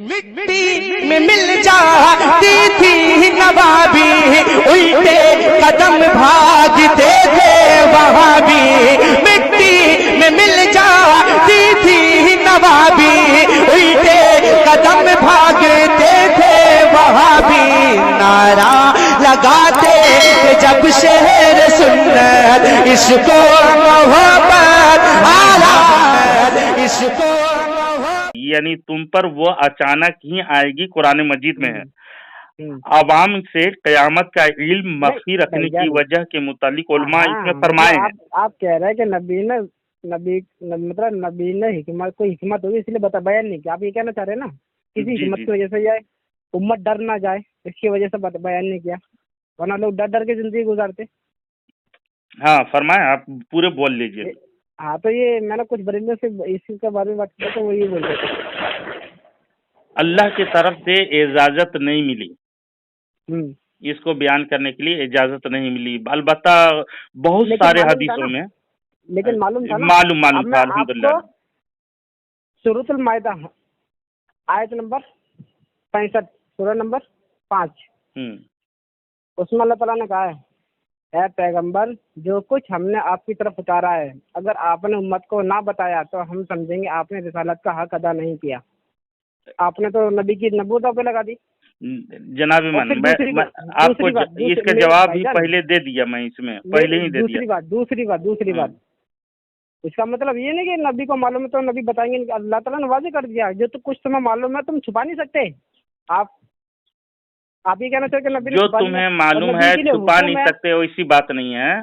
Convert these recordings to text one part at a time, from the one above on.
مٹی میں مل جاتی تھی نوابی، الٹے قدم بھاگتے تھے وہاں بھی۔ مٹی میں مل جاتی تھی نوابی، الٹے قدم بھاگتے تھے وہاں بھی۔ نعرہ لگاتے تھے جب شہر سنت، عشق و محبت آلہ عشق و یعنی تم پر وہ اچانک ہی آئے گی، قرآن مجید میں ہے۔ عوام سے قیامت کا علم مخفی رکھنے کی وجہ کے متعلق علماء اس میں فرمائے ہیں۔ آپ کہہ رہے ہیں کہ نبی نے حکمت کوئی حکمت ہوگی اس لیے بیان نہیں کیا، آپ یہ کہنا چاہ رہے ہیں نا؟ کسی حکمت کی وجہ سے یہ امت ڈر نہ جائے اس کی وجہ سے بیان نہیں کیا، ورنہ لوگ ڈر ڈر کے زندگی گزارتے۔ ہاں فرمائیں، آپ پورے بول لیجئے۔ ہاں تو یہ میں نے کچھ بریلوں سے اس چیز کے بارے میں بات کیا تو وہ یہ بول رہے تھے اللہ کی طرف سے اجازت نہیں ملی، اس کو بیان کرنے کے لیے اجازت نہیں ملی، البتہ بہت سارے حدیثوں میں لیکن معلوم تھا نا، معلوم تھا الحمدللہ۔ سورۃ المائدہ آیت نمبر 65، سورہ نمبر 5، اس میں اللہ تعالیٰ نے کہا ہے اے پیغمبر جو کچھ ہم نے آپ کی طرف اتارا ہے اگر آپ نے امت کو نہ بتایا تو ہم سمجھیں گے آپ نے رسالت کا حق ادا نہیں کیا۔ آپ نے تو نبی کی نبوت پہ لگا دی جناب من، میں آپ کو اس کا جواب ہی پہلے دے دیا، میں اس میں پہلے ہی دے دیا۔ دوسری بات اس کا مطلب یہ نہیں کہ نبی کو معلوم ہے تو نبی بتائیں گے، اللہ تعالیٰ نے واضح کر دیا جو تو کچھ تمہیں معلوم ہے تم چھپا نہیں سکتے۔ آپ یہ کہنا چاہتے کہ نبی جو تمہیں معلوم ہے چھپا نہیں سکتے، وہ اسی بات نہیں ہے۔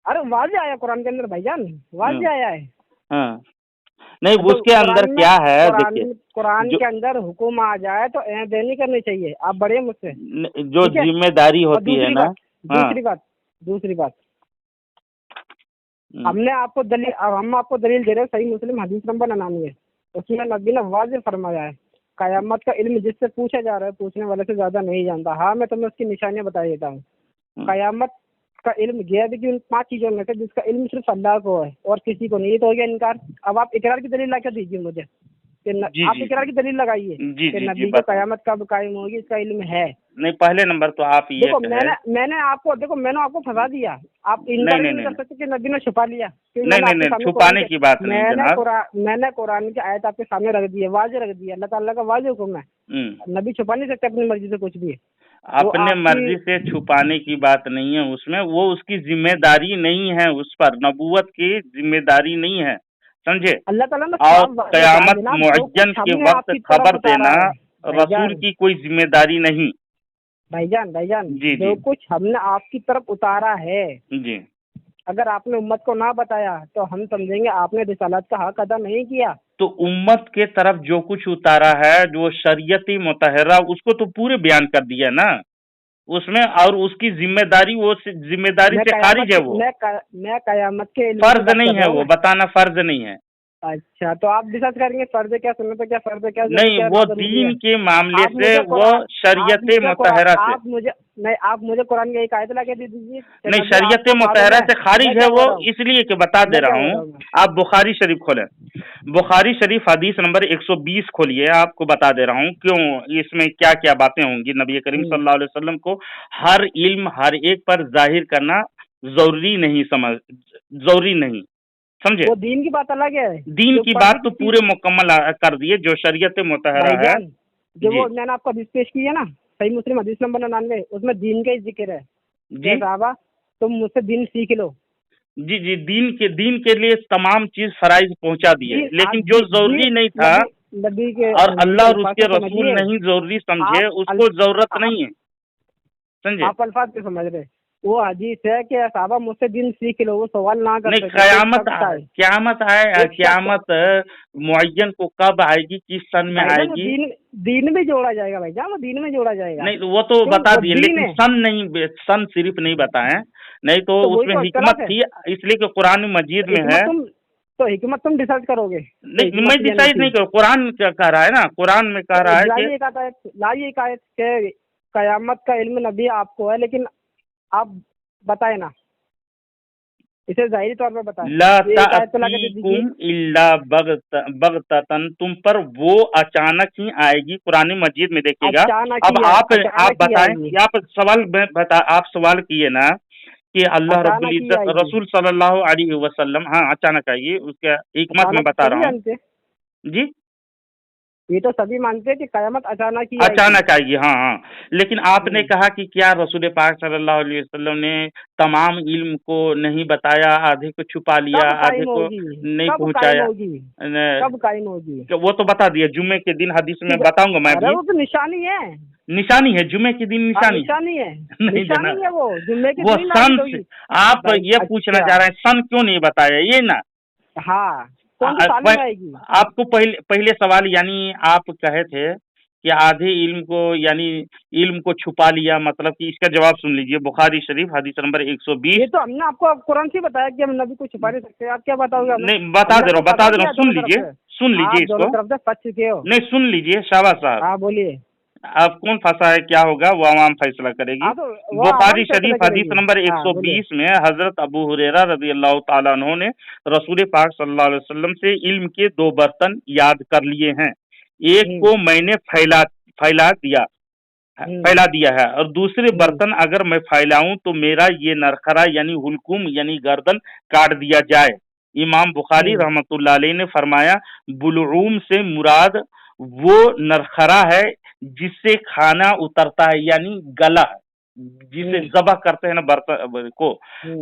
ارے واضح آیا قرآن کے اندر بھائی جان، واضح آیا ہے۔ ہاں نہیں، اس کے اندر کیا ہے دیکھیے، قرآن کے اندر حکم آ جائے تو دیر نہیں کرنی چاہیے۔ آپ بڑے مجھ سے جو ذمہ داری ہوتی ہے نا۔ دوسری بات ہم آپ کو دلیل دے رہے ہیں، صحیح مسلم حدیث نمبر 99، اس میں نبی نے واضح فرمایا ہے قیامت کا علم جس سے پوچھا جا رہا ہے پوچھنے والے سے زیادہ نہیں جانتا۔ ہاں میں تمہیں اس کی نشانیاں بتا دیتا ہوں۔ قیامت کا علم غیب کی ان 5 چیزوں میں سے جس کا علم صرف اللہ کو ہے اور کسی کو نہیں، یہ تو ہو گیا انکار۔ اب آپ اقرار کی دلیل لا کے دیجیے مجھے، آپ اقرار کی دلیل لگائیے کہ نبی کو قیامت کب قائم ہوگی اس کا علم ہے۔ نہیں، پہلے نمبر تو آپ یہ دیکھو میں نے آپ کو پھنسا دیا، آپ انکار نہیں کر سکتے کہ نبی نے چھپا لیا۔ نہیں، چھپانے کی بات نہیں جناب، میں نے قرآن کی آیت آپ کے سامنے رکھ دی ہے، واضح رکھ دی ہے، اللہ تعالیٰ کا واضح حکم ہے، نبی چھپا نہیں سکتے اپنی مرضی سے کچھ بھی۔ اپنے مرضی سے چھپانے کی بات نہیں ہے اس میں، وہ اس کی ذمہ داری نہیں ہے، اس پر نبوت کی ذمہ داری نہیں ہے، سمجھے؟ اللہ تعالیٰ نے اور قیامت معین کے وقت خبر دینا رسول کی کوئی ذمہ داری نہیں۔ بھائی جان جو کچھ ہم نے آپ کی طرف اتارا ہے جی، اگر آپ نے امت کو نہ بتایا تو ہم سمجھیں گے آپ نے رسالت کا حق ادا نہیں کیا۔ تو امت کے طرف جو کچھ اتارا ہے جو شریعتی مطہرہ، اس کو تو پورے بیان کر دیا نا اس میں، اور اس کی ذمہ داری، وہ ذمہ داری سے خارج ہے، وہ میں قیامت کے فرض نہیں ہے، وہ بتانا فرض نہیں ہے۔ اچھا تو آپ ڈسکس کریں گے فرض کیا، سنت کیا، فرض کیا؟ نہیں، وہ دین کے معاملے سے، وہ شریعت مطہرہ سے۔ آپ مجھے قرآن کی ایک آیت لا کے دے دیجیے۔ نہیں، شریعت مطہرہ سے خارج ہے وہ، اس لیے کہ بتا دے رہا ہوں، آپ بخاری شریف کھولیں، بخاری شریف حدیث نمبر 120 کھولیے، آپ کو بتا دے رہا ہوں کیوں اس میں کیا کیا باتیں ہوں گی۔ نبی کریم صلی اللہ علیہ وسلم کو ہر علم ہر ایک پر ظاہر کرنا ضروری نہیں، سمجھے؟ وہ دین کی بات الگ ہے، دین کی بات تو پورے مکمل کر دیے جو شریعت مطہرہ ہے۔ جو وہ میں نے آپ کو حدیث پیش کی ہے نا، صحیح مسلم حدیث نمبر 99، اس میں دین کا ہی ذکر ہے۔ جی صحابہ تم مجھ سے دین سیکھ لو۔ جی، دین کے لیے تمام چیز فرائض پہنچا دیے، لیکن جو ضروری نہیں تھا نبی کے اور اللہ اور اس کے رسول نہیں ضروری سمجھے، اس کو ضرورت نہیں ہے، سمجھے؟ آپ الفاظ پہ سمجھ رہے، وہ حدیث ہے کہ صحابہ مجھ سے دین سیکھ لو، وہ سوال نہ کرتے۔ قیامت معین کو کب آئے گی، کس سن میں آئے گی؟ دین میں جوڑا جائے گا بھائی جان، وہ دین میں جوڑا جائے گا۔ نہیں وہ تو بتا دیے، لیکن سن صرف نہیں بتائیں، نہیں تو اس میں حکمت تھی، اس لیے کہ قرآن مجید میں ہے۔ تو حکمت تم ڈیسائیڈ کرو گے؟ نہیں، میں ڈیسائیڈ نہیں کروں، قرآن کیا کہہ رہا ہے نا، قرآن میں کہہ رہا ہے لائیے کہ قیامت کا علم نبی آپ کو ہے، لیکن آپ بتائے نا इसे ज़ाहिरी तौर पर बता, ला ये एक आयत तो ला के दे दीजिए। तातीकुम इल्ला बगततन, तुम पर वो अचानक ही आएगी। कुरान मजीद में देखिएगा। अचानक अब ही आप अचानक ही बताएं, आएगी। आप सवाल आप सवाल किए ना कि अल्लाह अचानक रब्बुल ही इज्जत आएगी। रसूल सल्लल्लाहु अलैहि वसल्लम, हाँ अचानक आएगी, उसका हिकमत मैं अचानक बता सभी रहा हूँ जानते हैं, जी। ये तो सभी मानते हैं कि कयामत अचानक ही आएगी। अचानक आएगी, हाँ हाँ। लेकिन आपने कहा कि क्या रसूल पाक सल्लल्लाहु अलैहि वसल्लम ने तमाम इल्म को नहीं बताया, आधे को छुपा लिया, कब आधे कायम को होगी, नहीं कब कायम पहुंचाया। होगी, कब कायम होगी? वो तो बता दिया, जुम्मे के दिन हदीस में बताऊंगा मैं अरे भी। वो तो निशानी है, निशानी है, जुम्मे के दिन हाँ, निशानी निशानी है, नहीं निशानी जनाब, है वो जुम्मे के वो दिन सन नाजिल से होगी। आप भाई, ये पूछना अच्छा, चाह रहे हैं सन क्यों नहीं बताया, ये ना। हाँ, कौन सी साल में आएगी? आपको पहले सवाल, यानी आप कहे थे कि आधे इल्म को, यानी इल्म को छुपा लिया, मतलब कि इसका जवाब सुन लीजिए। बुखारी शरीफ हदीस नंबर 120। ये तो हमने आपको कुरान से बताया कि हम नबी को छुपा नहीं सकते, आप क्या बताओगे हमें? नहीं बता दे रहा हूँ, सुन लीजिए, सुन लीजिए दोनों इसको। तरफ से फंस चुके हो। नहीं सुन लीजिए शाबाश साहब। हाँ बोलिए। अब कौन फंसा है, क्या होगा, वो आवाम फैसला करेगी। हाँ, तो वो बुखारी आवाम फैसला शरीफ हदीस करेगी। नंबर हाँ, बोलिए। 120 में हजरत अबू हुरैरा रजी अल्लाह ताला अन्हु ने रसूल पाक सल्लल्लाहु अलैहि वसल्लम से इल्म के 2 बर्तन याद कर लिए हैं। एक को मैंने फैला दिया है, और दूसरे बर्तन अगर मैं फैलाऊं तो मेरा ये नरखरा यानी हुलकुम यानी गर्दन काट दिया जाए। इमाम बुखारी रहमतुल्लाह अलैह ने फरमाया, बुलूम से मुराद वो नरखरा है जिससे खाना उतरता है, यानी गला, जिसे ज़बह करते हैं ना बर्तन को।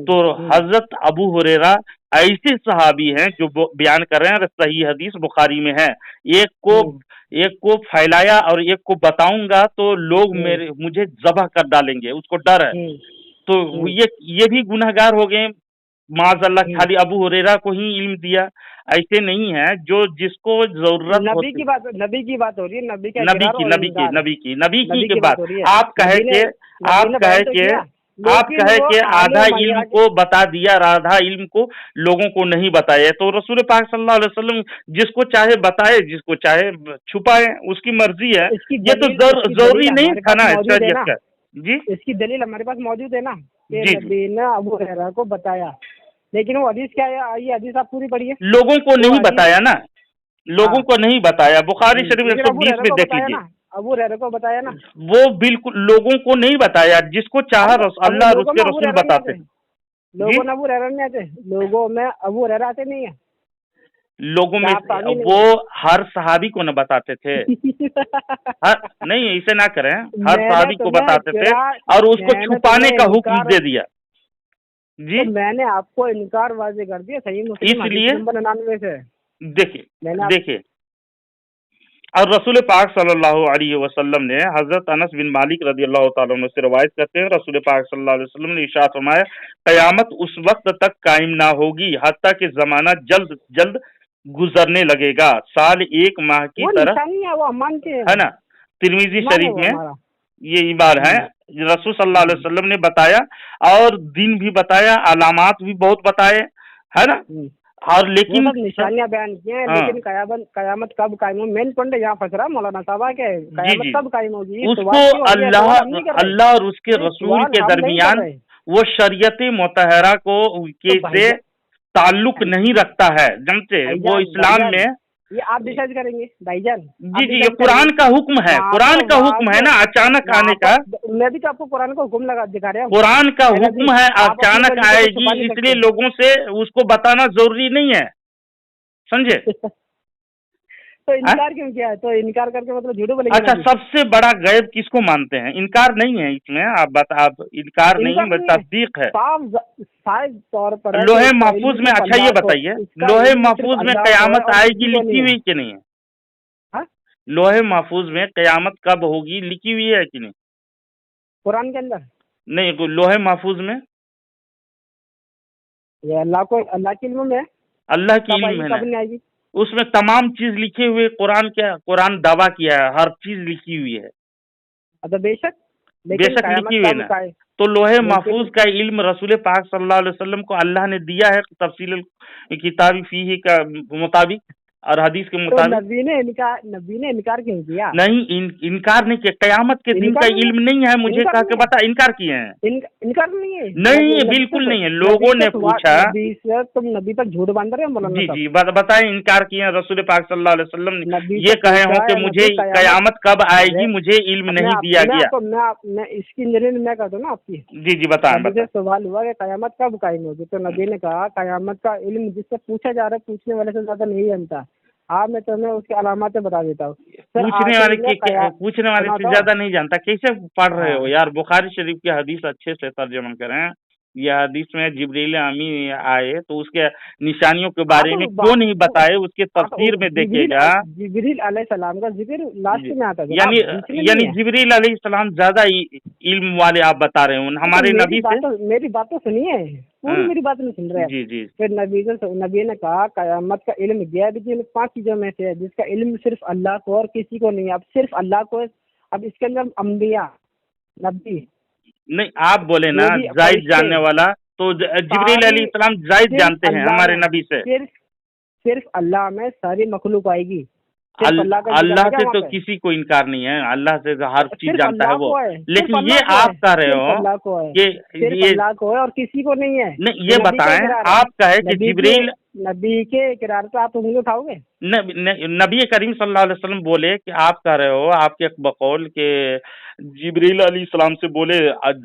तो हजरत अबू हुरैरा ऐसे सहाबी हैं जो बयान कर रहे हैं, सही हदीस बुखारी में है, एक को फैलाया और एक को बताऊंगा तो लोग मुझे ज़बह कर डालेंगे, उसको डर है। तो ये भी गुनहगार हो गए। माज़अल्लाह खाली अबू हुरैरा को ही इल्म दिया, ऐसे नहीं है। जो जिसको जरूरत नबी की बात हो रही है, नबी की बात की बात। आप कहे के आधा इल्म को बता दिया, आधा इल्म को लोगों को नहीं बताया। तो रसूल पाक सल्लल्लाहु अलैहि वसल्लम जिसको चाहे बताए, जिसको चाहे छुपाए, उसकी मर्जी है। ये तो जरूरी नहीं था ना शरीयत का। जी, इसकी दलील हमारे पास मौजूद है ना कि जी, नबी ने अबू हुरैरा को बताया, लेकिन वो हदीस क्या है, ये हदीस आप पूरी पढ़िए। लोगों को नहीं बताया ना, लोगों को नहीं बताया। बुखारी शरीफ 120 में देख लीजिए, अबू हुरैरा को बताया ना, वो बिल्कुल लोगों को नहीं बताया, जिसको चाहा अल्लाह और उसके रसूल बताते। लोगों में अबू हुरैरा नहीं आते, लोगों में अबू हुरैरा आते नहीं है, लोगों में वो हर सहाबी को न बताते थे। नहीं ऐसे ना करें, हर सहाबी को बताते थे और उसको छुपाने का हुक्म दे दिया। जी, तो मैंने आपको इनकार वाजे कर दिया, सही मुस्लिम इसलिए नंबर 99 से। देखिए और रसूल पाक सल्लल्लाहु अलैहि वसल्लम ने हजरत अनस बिन मालिक रजी अल्लाह ताला अन्हु से रवायत करते हैं, रसूल पाक सल्लल्लाहु अलैहि वसल्लम ने इरशाद फरमाया, कयामत उस वक्त तक कायम ना होगी हत्ता कि जमाना जल्द जल्द गुजरने लगेगा, साल 1 माह की तरह है ना। तिरमिजी शरीफ में ये बात है, रसूल सल्लल्लाहु अलैहि वसल्लम ने बताया और दिन भी बताया, अलामात भी बहुत बताए, है ना। और लेकिन निशानियां बयान की हैं, लेकिन कयामत कब कायम होगी, मेन पॉइंट यहाँ फंस रहा मौलाना साहब के, कयामत कब कायम होगी, उसको अल्लाह और उसके रसूल के दरमियान वो शरीयत मुतहरा को से ताल्लुक नहीं रखता है, जानते वो इस्लाम में। ये आप डिसाइड करेंगे भाईजान। जी, ये कुरान का हुक्म है, कुरान का हुक्म है ना अचानक आने का। मैं भी तो आपको कुरान का हुक्म लगा दिखा रहा हूँ, कुरान का हुक्म है अचानक आएगी, इसलिए लोगों से उसको बताना जरूरी नहीं है, समझे। तो इनकार क्यों किया है? तो इनकार करके मतलब झूठ बोलेंगे। अच्छा, सबसे बड़ा गैब किसको मानते हैं? इनकार नहीं है इसमें, आप इनकार नहीं, तस्दीक है तौर पर। लोहे महफूज में, अच्छा ये बताइए, लोहे महफूज में कयामत आएगी लिखी हुई कि नहीं है? लोहे महफूज में कयामत कब होगी लिखी हुई है कि नहीं? कुरान के अंदर नहीं, लोहे महफूज में ये अल्लाह की इल्म में, अल्लाह की इल्म है, उसमें तमाम चीज लिखे हुए। कुरान दावा किया है, हर चीज लिखी हुई है। बेशक लिखी हुई है ना। तो लोहे महफूज का इल्म रसूल पाक सल्लल्लाहु अलैहि वसल्लम को अल्लाह ने दिया है तफसील किताबी फीही का मुताबिक, और हदीस के तो मुताबिक नबी ने इनकार क्यों किया? नहीं, इनकार नहीं किया, कयामत के दिन का इनकार नहीं इल्म नहीं है, मुझे इनकार कहा नहीं के है बता, इनकार किए हैं? इनकार नहीं है। नहीं, नबी बिल्कुल से नहीं है। लोगों ने पूछा, नबी से तुम नबी पर झूठ बांध रहे हो मौलाना जी साहब? जी, बताएं, इनकार किए हैं? रसूल पाक सल्लल्लाहु अलैहि वसल्लम ने नबी ये से कहे हो पूछा कि है, मुझे नबी कयामत कब आएगी, मैं मुझे इल्म मैं नहीं आप दिया मैं गया। आपको मैं इसकी इंजीनियरिंग मैं कर दूं ना आपकी। जी जी, बताएं नबी से बताएं। सवाल हुआ कि कयामत कब कायम होगी, तो नबी ने कहा कयामत का इल्म जिससे पूछा जा रहा है पूछने वाले से ज्यादा नहीं जानता। आप मैं तुम्हें उसकी अलामतें बता देता हूँ। फिर पूछने वाले आखिरी में पूछने वाले सुना से तो ज्यादा नहीं जानता, कैसे पढ़ रहे हो हाँ यार? बुखारी शरीफ की हदीस अच्छे से तर्जुमा करें। यह हदीस में जिब्रील अमी आए तो उसके निशानियों के हाँ बारे तो में क्यों नहीं बताए? उसके हाँ तो तफसीर में जिबरील देखिएगा। जिबरील अलैहिस्सलाम का जिक्र लास्ट जी। में आता है जनाब, यानी बीच में यानी नहीं है। जिब्रील अलैहिस्सलाम ज्यादा इल्म वाले आप बता रहे हो हाँ, तो हमारे नबी से। मेरी बात तो सुनिए, पूरी हाँ, मेरी बात नहीं सुन रहे हैं। जी जी। फिर नबी ने कहा कयामत का इल्म गैब की इन 5 चीजों में से है जिसका इल्म सिर्फ अल्लाह को और किसी को नहीं है। अब सिर्फ अल्लाह को है। अब इसके अंदर अम्बिया, नबी, नहीं, आप बोले ना जो भी जायद फरिश्ते जानने वाला, तो जिब्रील सारी अलैहिस्सलाम जायद सिर्फ जानते हैं अल्लाह हमारे में, नबी से। सिर्फ अल्लाह में सारी मखलूक आएगी। सिर्फ अल्लाह का जिक्र अल्लाह है क्या से वहाँ तो पे? किसी को इनकार नहीं है, अल्लाह से तो हर चीज सिर्फ जानता है अल्लाह वो। को है, सिर्फ लेकिन ये अल्लाह को है, आप कह रहे सिर्फ हो अल्लाह को है, कि सिर्फ ये अल्लाह को है और किसी को नहीं है। नहीं, ये नबी का बताएं, इकरार है। आप कहे कि जिब्रील नबी के इकरार पे आप उंगली उठाओगे? नबी करीम सल्लल्लाहु अलैहि वसल्लम बोले कि आप कह रहे हो, आपके एक बकौल के जिब्रील अलैहिस्सलाम से बोले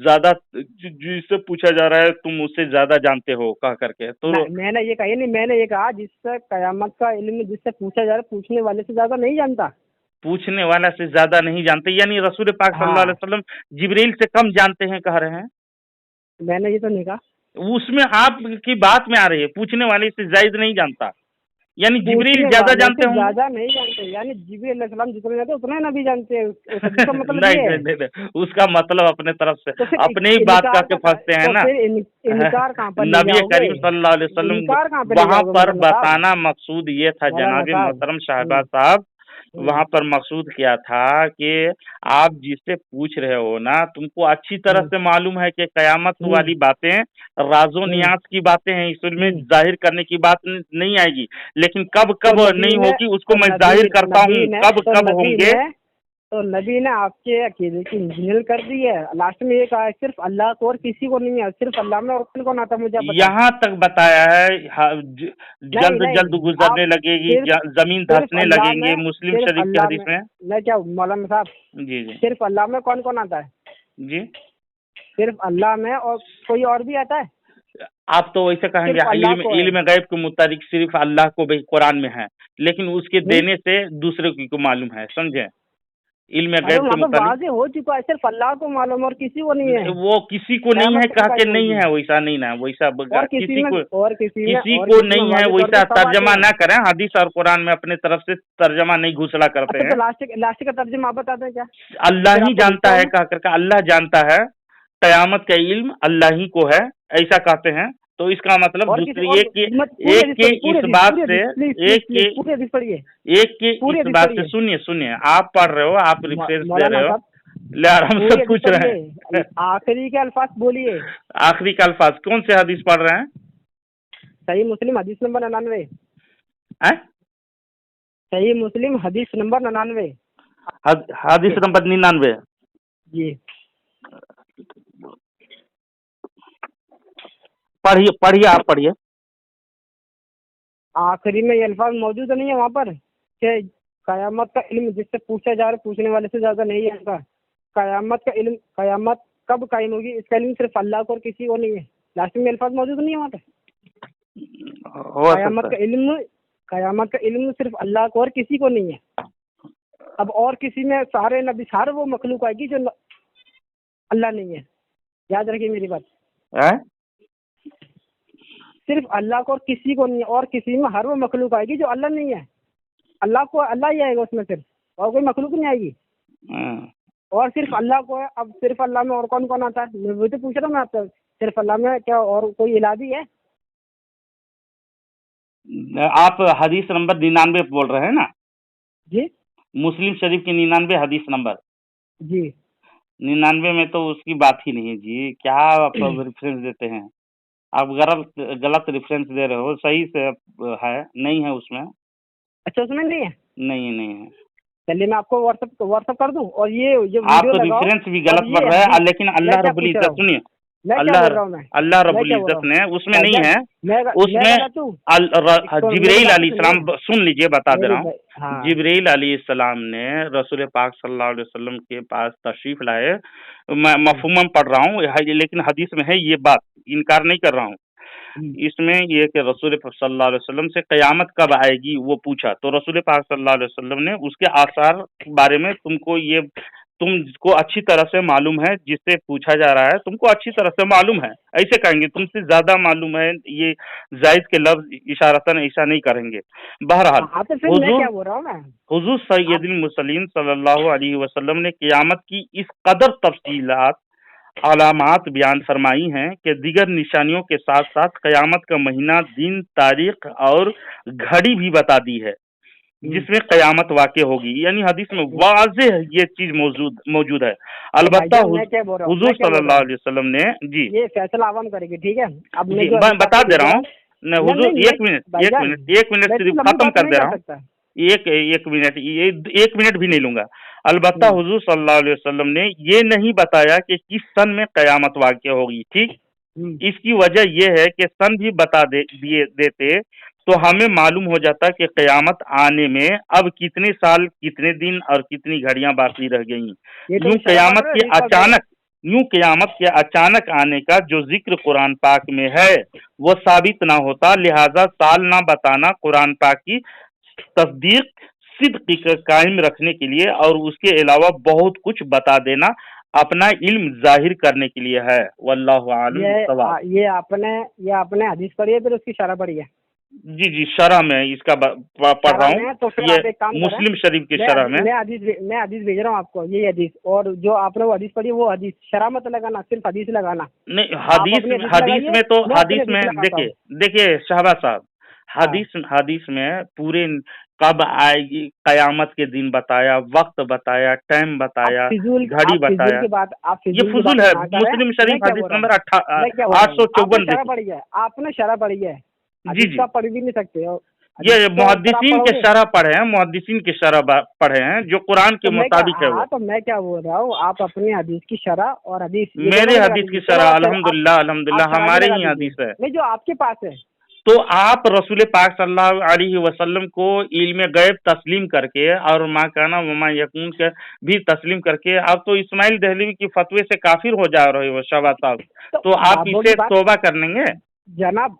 ज्यादा जिससे पूछा जा रहा है तुम उससे ज्यादा जानते हो कह करके, तो मैंने ये कहा नहीं, मैंने ये कहा जिससे कयामत का इल्म जिससे पूछा जा रहा है पूछने वाले से ज्यादा नहीं जानता। पूछने वाला से ज्यादा नहीं जानते, यानी रसूल पाक सल्लल्लाहु अलैहि हाँ, वसल्लम जिब्रील से कम जानते हैं कह रहे हैं? मैंने ये तो नहीं कहा। उसमें आपकी बात में आ रही है पूछने वाले से जायद नहीं जानता, यानी जिब्रील पूछने ज्यादा वाले जानते से होंगे। ज्यादा नहीं जानते, यानी जिब्रील अलैहिस्सलाम जितने जानते उतना ही नबी जानते हैं। उस हदीस का मतलब नहीं ये नहीं है। नहीं नहीं, उसका मतलब अपने तरफ से तो फिर अपने ही बात इनकार करके का फंसते हैं तो ना। फिर इनकार कहाँ पर ले नबी जाओगे? करीम सल्लल्लाहु अलैहि वसल्लम इनकार कहाँ पे ले वहां जाओगे पर मौलाना साहब? बताना मकसूद ये था, मौलाना जनाब साहब मोहतरम शहबाज साहब, वहां पर मकसूद क्या था कि आप जिससे पूछ रहे हो ना, तुमको अच्छी तरह हम्म, से मालूम है कि कयामत हम्म, वाली बातें राजो हम्म, नियाज की बातें हैं, इसमें हम्म। जाहिर करने की बात नहीं आएगी। लेकिन कब तो कब नबी नहीं ने होगी उसको तो मैं नबी जाहिर करता हूँ, नबी ने कब तो कब नबी होंगे। ने तो नबी ने आपके अकीदे की इंजीनियर कर दी है। लास्ट में ये कहा है सिर्फ अल्लाह को और किसी को नहीं है, सिर्फ अल्लाह में और कौन आता मुझे आप बताएं। यहाँ तक बताया है, नहीं जल्द जल्द नहीं, आप गुजरने लगेगी, सिर्फ जमीन सिर्फ धंसने अल्लाह लगेंगे, में मुस्लिम सिर्फ शरीफ की अल्लाह हदीस में में। मैं क्या मौलाना साहब, जी जी सिर्फ अल्लाह में कौन कौन आता है? जी। सिर्फ अल्लाह में और कोई और भी आता है? आप तो वैसे कहेंगे सिर्फ अल्लाह इल्म को है। इल्म गैब के मुताबिक सिर्फ अल्लाह को भी कुरान में है, लेकिन उसके हम्म? देने से दूसरे को मालूम है, समझे? इल्म अरे गैब वहाँ के पर मुताबिक वाज़ेह हो चुका है, सिर्फ अल्लाह को मालूम और किसी को नहीं है। वो किसी को नहीं है क़यामत कह कब के कायम नहीं होगी? है, वैसा नहीं ना, वैसा और किसी को किसी और को किसी में नहीं है, वाज़ेह तौर वैसा पे सब आते तर्जमा हैं। ना करें। हदीस और कुरान में अपने तरफ से तर्जमा नहीं घोषणा करते अच्छा, हैं। तो लास्ट का तर्जुमा आप बता दें क्या? अल्लाह फिर ही आपको जानता लिखता है हूँ। कह करके, अल्लाह जानता है, कयामत का इल्म अल्लाह ही को है, ऐसा कहते हैं। तो इसका मतलब और किसी दूसरी और पूरे एक के इस बात से एक के पूरे हदीस पढ़िए, एक के पूरी इस हदीस बात से पढ़िए। सुनिए सुनिए, आप पढ़ रहे हो, आप रेफरेंस दे मौलाना रहे हो, साहब ले आराम पूरी से हदीस पूछ रहे पढ़िए, हैं। आखिरी के अल्फाज बोलिए। आखिरी का अल्फाज कौन से हदीस पढ़ रहे हैं? सही मुस्लिम हदीस नंबर 99। हैं? सही मुस्लिम हदीस नंबर 99 हदीस नंबर 99। जी। पढ़िए पढ़िए, आप पढ़िए। आखिरी में ये अल्फाज मौजूद नहीं है वहाँ पर कि कयामत का इल्म जिससे पूछा जा रहा है पूछने वाले से ज्यादा नहीं है इसका। कयामत कब कायम होगी इसका इल्म सिर्फ अल्लाह को और किसी को नहीं है। लास्ट में अल्फाज मौजूद नहीं है वहाँ पे। हो सकता है। कयामत का इल्म सिर्फ अल्लाह को और किसी को नहीं है। अब और किसी में सारे नबी सारे वो मखलूक आएगी जो अल्लाह नहीं है। याद रखिए मेरी बात, हैं? सिर्फ अल्लाह को और किसी को नहीं है, और किसी में हर वो मखलूक आएगी जो अल्लाह नहीं है। अल्लाह को अल्लाह ही आएगा उसमें, सिर्फ और कोई मखलूक नहीं आएगी। और सिर्फ अल्लाह को है। अब सिर्फ अल्लाह में और कौन कौन आता है मैं वही तो पूछ रहा हूँ मैं आपसे। सिर्फ अल्लाह में क्या और कोई इलाह भी है? आप हदीस नंबर 99 बोल रहे हैं ना? जी मुस्लिम शरीफ की 99 हदीस नंबर जी। 99 में तो उसकी बात ही नहीं है जी। क्या आप रेफरेंस देते हैं? आप गलत गलत रेफरेंस दे रहे हो, सही से है नहीं है उसमें। अच्छा उसमें नहीं है, नहीं है। चलिए मैं आपको व्हाट्सअप कर दूं। और ये आप वीडियो तो लगाओ। रेफरेंस भी और गलत ये पढ़ रहे हैं, हदीस, लेकिन मैं अल्लाह क्या रब्बुल पूछ रहा इज्जत हूँ, सुनिए, मैं क्या अल्लाह बोल रहा हूँ, अल्लाह मैं रब्बुल क्या बोल रहा इज्जत हूँ ने उसमें नहीं भाईजान, है, मैं उसमें गलत हूँ? तो मेरी जिब्रील बात तो अलैहिस्सलाम, सुनिए, सुन लीजिए बता दे मेरी रहा हूँ, हाँ जिब्रील अलैहिस्सलाम ने रसूल पाक सल्लल्लाहु अलैहि वसल्लम के पास तशरीफ लाए। मैं मफहूमन पढ़ रहा हूँ, लेकिन हदीस में है ये बात, इनकार नहीं कर रहा हूँ। हम्म, इसमें ये कि रसूल पाक सल्लल्लाहु अलैहि वसल्लम से क़यामत कब आएगी वो पूछा, तो रसूल पाक सल्लल्लाहु अलैहि वसल्लम ने उसके आसार के बारे में तुमको अच्छी तरह से मालूम है, जिससे पूछा जा रहा है तुमको अच्छी तरह से मालूम है, ऐसे कहेंगे तुमसे ज्यादा मालूम है, ये जायद के लफ्ज इशारतन ऐसा नहीं करेंगे। बहरहाल हाँ तो फिर मैं हुजूर क्या बोल रहा हूँ मैं, हुजूर आप सैयदुल मुरसलीन सल्लल्लाहु अलैहि वसल्लम ने क़यामत की इस कदर तफसीलात अलामात बयान फरमाई हैं कि दीगर निशानियों के साथ साथ क़यामत का महीना, दिन, तारीख और घड़ी भी बता दी है हम्म, जिसमें क़यामत वाक़ई होगी। यानी हदीस में वाज़ेह ये चीज मौजूद है। तो अलबत्ता भाईजान मैं क्या बोल रहा हूँ, हुजूर मैं क्या बोल रहा सल्लल्लाहु हूँ, अलैहि वसल्लम ने जी ये फैसला आवाम करेगी, ठीक है। अब मैं जी जो हदीस बता आपको दे भेज रहा रहा हूँ हूँ, न, नहीं हुजूर नहीं मैं, एक मिनट भाईजान मैं सिर्फ इतनी लंबी खत्म बात कर नहीं दे कर रहा हूँ। सकता। एक मिनट, ये 1 मिनट भी नहीं लूंगा। अलबत्ता हम्म, हुजूर सल्लल्लाहु अलैहि वसल्लम ने ये नहीं बताया कि किस सन में क़यामत वाक़ई होगी, ठीक। हम्म, इसकी वजह यह है कि सन भी बता देते तो हमें मालूम हो जाता कि क़यामत आने में अब कितने साल, कितने दिन और कितनी घड़ियां बाकी रह गई। ये तो यूं शराब पढ़ क़यामत रहे हो, के हदीस पढ़ रहे हो? अचानक यूं क़यामत के अचानक आने का जो जिक्र कुरान पाक में है वो साबित ना होता, लिहाजा साल ना बताना कुरान पाक की तस्दीक सिद्क का कायम रखने के लिए और उसके अलावा बहुत कुछ बता देना अपना इल्म जाहिर करने के लिए है। वल्लाहु आलम बिस्सवाब। ये आपने हदीस पढ़ी है, फिर उसकी शरह पढ़ी है? जी शरह में इसका पढ़ रहा शरह हूँ, में, तो फिर ये आप एक काम करें, मुस्लिम शरीफ की शरह में। मैं हदीस भेज रहा हूँ आपको, ये हदीस, और जो आपने वो हदीस पढ़ी है वो हदीस, शरह मत लगाना, सिर्फ हदीस लगाना। नहीं, आप अपनी हदीस हदीस लगाइए, में तो मैं अपनी हदीस हदीस में लगाता हूँ। देखिए शहबाज साहब, हाँ हदीस में पूरे कब आएगी क़यामत के दिन बताया, वक्त बताया, टाइम बताया, घड़ी बताया। आप ये फिजूल की बात फुजूल है। ना करें। मुस्लिम मैं शरीफ क्या हदीस बोल रहा हूँ, नंबर मैं क्या बोल रहा हूँ, आपने 854 शरह देखिए। पढ़ी है, आपने शरह पढ़ी है, जी हदीस जी तो आप पढ़ भी नहीं सकते हो, ये हदीस तो फिर आप मुहद्दिसीन के पढ़ोगे। शरह पढ़े हैं, मुहद्दिसीन के शरह पढ़े हैं जो कुरान के तो मैं क्या, मुताबिक है हाँ वो। तो मैं क्या बोल रहा हूँ, आप अपनी हदीस की शरह और हदीस ये दोनों मेरे भी लगा हदीस की दीजिए। चलो शरह आप अल्हम्दुलिल्लाह आप अल्हम्दुलिल्लाह शरह भी हमारे लगा ही दीजिए, हदीस है। नहीं जो आपके पास है। तो आप रसूल पाक सल्लल्लाहु अलैहि वसल्लम को इल्म गैब तस्लीम करके और मा काना वमा यकून के भी तस्लीम करके आप तो इस्माइल दहलवी की फतवे से काफिर हो जा रहे हो शहबाज साहब। तो आप बाबू की इससे बात, तौबा कर लेंगे। जनाब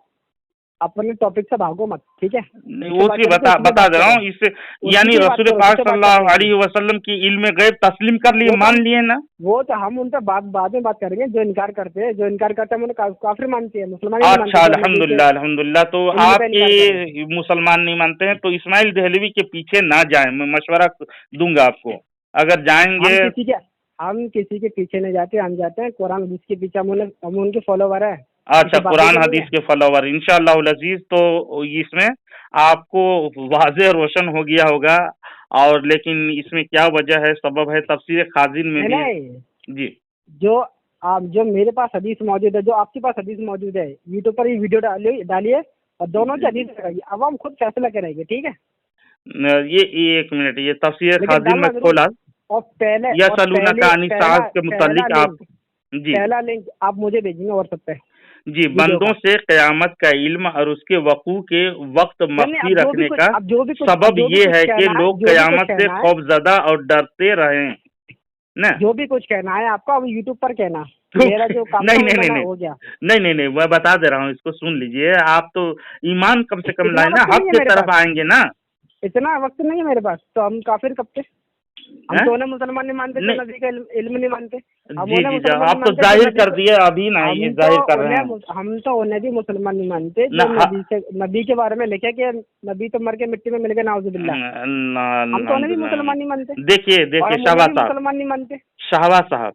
अपने टॉपिक से भागो मत, ठीक है। वो बात चीज करें तो उसी पे बता बात दे रहा करो, हूँ इससे, उसी यानी पे बात रसूल करो, उसी पाक पे बात सल्लल्लाहु करते हैं। अलैहि वसल्लम की इल्म गैब तस्लीम कर लिए, वो तो मान लिए ना। वो तो हम उन पे बाद में बात करेंगे। जो इनकार करते हैं हम उन्हें काफिर मानते हैं, मुसलमान ही नहीं अच्छा मानते, जो नबी के अल्हम्दुलिल्लाह अल्हम्दुलिल्लाह। तो इल्म का आप इनकार करें। ये मुसलमान नहीं मानते हैं तो इस्माइल दहलवी के पीछे ना जाएं, मैं मशवरा दूंगा आपको। अगर जाएंगे हम किसी के पीछे नहीं जाते, हम जाते हैं कुरान हदीस के पीछे, हम उनके फॉलोवर है। अच्छा, बातें कुरान तो नहीं हदीस है। के फॉलोवर इंशाअल्लाह अजीज, तो इसमें आपको वाज़ेह रोशन हो गया होगा। और लेकिन इसमें क्या वजह है, सबब है, तफसीर खाजिन में नहीं भी है। नहीं, जी जो मेरे पास हदीस मौजूद है, जो आपके पास हदीस मौजूद है, यूट्यूब पर ये वीडियो डालिए और दोनों की हदीस लगाइए, अब हम खुद फैसला करेंगे, ठीक है। ये 1 मिनट, ये तफसीर लेकिन खाजिन में डालना जरूर। खोला और यसअलूनका अनी साज के पहला मुतालिक आप। लिंक, जी पहला लिंक आप मुझे भेजेंगे व्हाट्सएप पे जी, वीडियो बंदों का। से क़यामत का इल्म और उसके वकूअ के वक्त नहीं मख्फी रखने का अब जो भी कुछ सबब ये है कि कहना है, लोग जो भी कुछ क़यामत से कहना है, खौफजदा और डरते रहें ना। जो भी कुछ कहना है आपका, अब यूट्यूब पर कहना। तो मेरा जो काम था नहीं वो नहीं नहीं मैंने नहीं हो गया। नहीं मैं बता दे रहा हूँ, इसको सुन लीजिए। आप तो ईमान कम से कम इतना लाए ना, वक्त हक नहीं है की मेरे तरफ पास, आएंगे ना। इतना वक्त नहीं है मेरे पास, तो हम काफिर कब थे? हम हैं? तो उन्हें मुसलमान नहीं मानते जो नहीं नबी का इल्म नहीं मानते। हम जी उन्हें जी मुसलमान नहीं आप तो मानते जो जाहिर नबी कर को, दिए, अभी ना ये जाहिर कर रहे हैं हम तो उन्हें भी मुसलमान नहीं मानते ना। जो नबी के बारे में लिखे कि नबी तो मर के मिट्टी में मिल गए, नाउजुबिल्लाह। हम तो उन्हें भी मुसलमान नहीं मानते, देखिए और देखिए हम उन्हें शहबाज भी साहब, मुसलमान नहीं मानते। शहबाज साहब,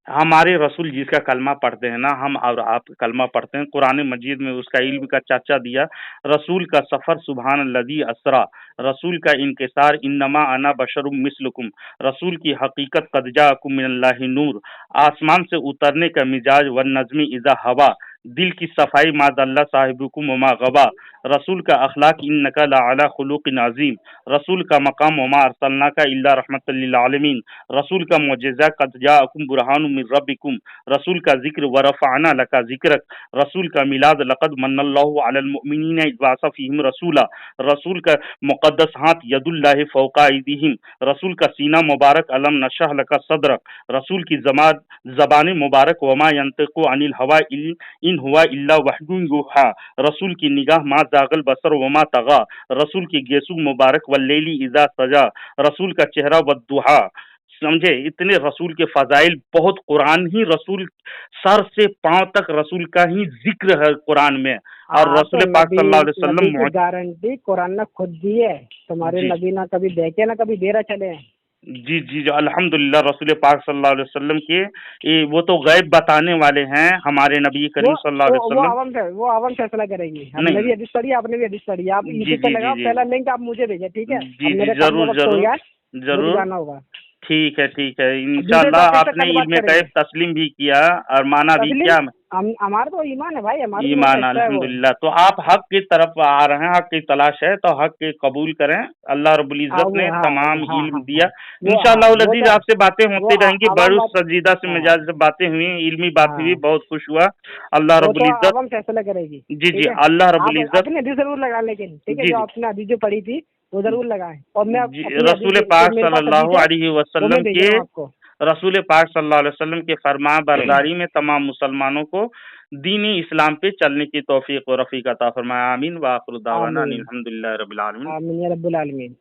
हमारे रसूल जिसका कलमा पढ़ते हैं ना, हम और आप कलमा पढ़ते हैं, कुरान मजीद में उसका इल्म का चाचा दिया। रसूल का सफ़र सुबहान अल्लज़ी असरा, रसूल का इनकिसार इन्नमा अना बशरुम मिस्लुकुम, रसूल की हकीकत कद जाअकुम मिनल्लाहि नूर, आसमान से उतरने का मिजाज व नज़्मी इज़ा हवा, दिल की सफाई मादल्ला साहिबुकुम वमा गबा, रसूल का अखलाक इन्नका लअला खुलुकिन अजीम, रसूल का मकाम वमा अरसलनाका इल्ला रहमतल लिल आलमीन, रसूल का मुअज्जिज़ा कद जाअकुम बुरहानुम मिन रब्बिकुम, रसूल का जिक्र व रफ़अना लका जिक्रक, रसूल का मिलाद लक़द मन्नल्लाहु अलल मुमिनीना इज़ बअसा फ़ीहिम रसूला, रसूल का मुक़द्दस हाथ यदुल्लाहि फ़ौक़ा अयदीहिम, रसूल का सीना मुबारक अलम नशरह लका सदरक, रसूल की ज़बान मुबारक वमा यंतिक़ु अनिल हवा इन हुआ इल्ला वह्युन यूहा, रसूल की निगाह मा ज़ाग़ल बसर वमा तग़ा, रसूल की गेसु मुबारक वल्लैलि इज़ा सजा, रसूल का चेहरा वद्दुहा। समझे, इतने रसूल के फजाइल बहुत, कुरान ही रसूल सर से पांव तक रसूल का ही जिक्र है कुरान में। और हाँ, तो रसूल पाक नबी सल्लल्लाहु अलैहि नबी की वसल्लम गारंटी कुरान ने खुद दी है, तुम्हारे जी नबी ना कभी देखे ना कभी दे रहा चले हैं। जी जी जी, अल्हम्दुलिल्लाह रसूल पाक सल्लल्लाहु अलैहि वसल्लम के वो तो गैब बताने वाले हैं हमारे नबी करीम सल्लल्लाहु अलैहि वसल्लम। वो आवाम फैसला करेगी। हमने नहीं, भी हदीस पढ़ी, आपने भी हदीस पढ़ी। आप जी यूट्यूब पे जी जी लगाओ, जी पहला लिंक आप मुझे भेजिए, ठीक है? जी अब जी, मेरे काम का जरूर वक्त हो जरूर गया है, मुझे जरूर। जाना होगा। ठीक है, दूसरे इंशाल्लाह टॉपिक पे आपने कल बात इल्म करेंगे। गैब तस्लीम भी किया और माना भी तस्लीम, क्या। हमारा तो ईमान है भाई, हमारा ईमान का ईमान हिस्सा है वो। अल्हम्दुलिल्लाह, तो आप हक की तरफ आ रहे हैं, हक की तलाश है तो हक के कबूल करें। अल्लाह रब्बुल हाँ इज्जत वो, ने हाँ तमाम हाँ इल्म हाँ हाँ, दिया। हाँ इंशाअल्लाह वो अज़ीज तो, आपसे बातें वो होती रहेंगी, आवाम बड़ू बात, सजीदा से हाँ मिजाज से बातें हुई, इल्मी बात हुई, हाँ, बहुत खुश हुआ। अल्लाह वो रब्बुल तो इज्जत, आवाम फैसला करेगी, जी जी, ठीक है? अल्लाह आप रब्बुल इज्जत, अपनी हदीस जरूर लगाएं, लेकिन ठीक है, जी जो जी आपने हदीस जो पढ़ी थी वो जरूर लगाएं, और मैं जी, अपनी हदीस रसूल जो पाक मेरे पास हदीस सल्लल्लाहु है अलैहि वो मैं वसल्लम भेज के रहा हूँ आपको। रसूल पाक सल्लल्लाहु अलैहि वसल्लम के फरमा बरदारी में तमाम मुसलमानों को दीनी इस्लाम पे चलने की तौफीक व रफ़ीक अता फरमाए। आमीन व आखिर दावाना अनिल आमीन, हम्दुलिल्लाहि रब्बिल आलमीन। आमीन या रब्बुल आलमीन।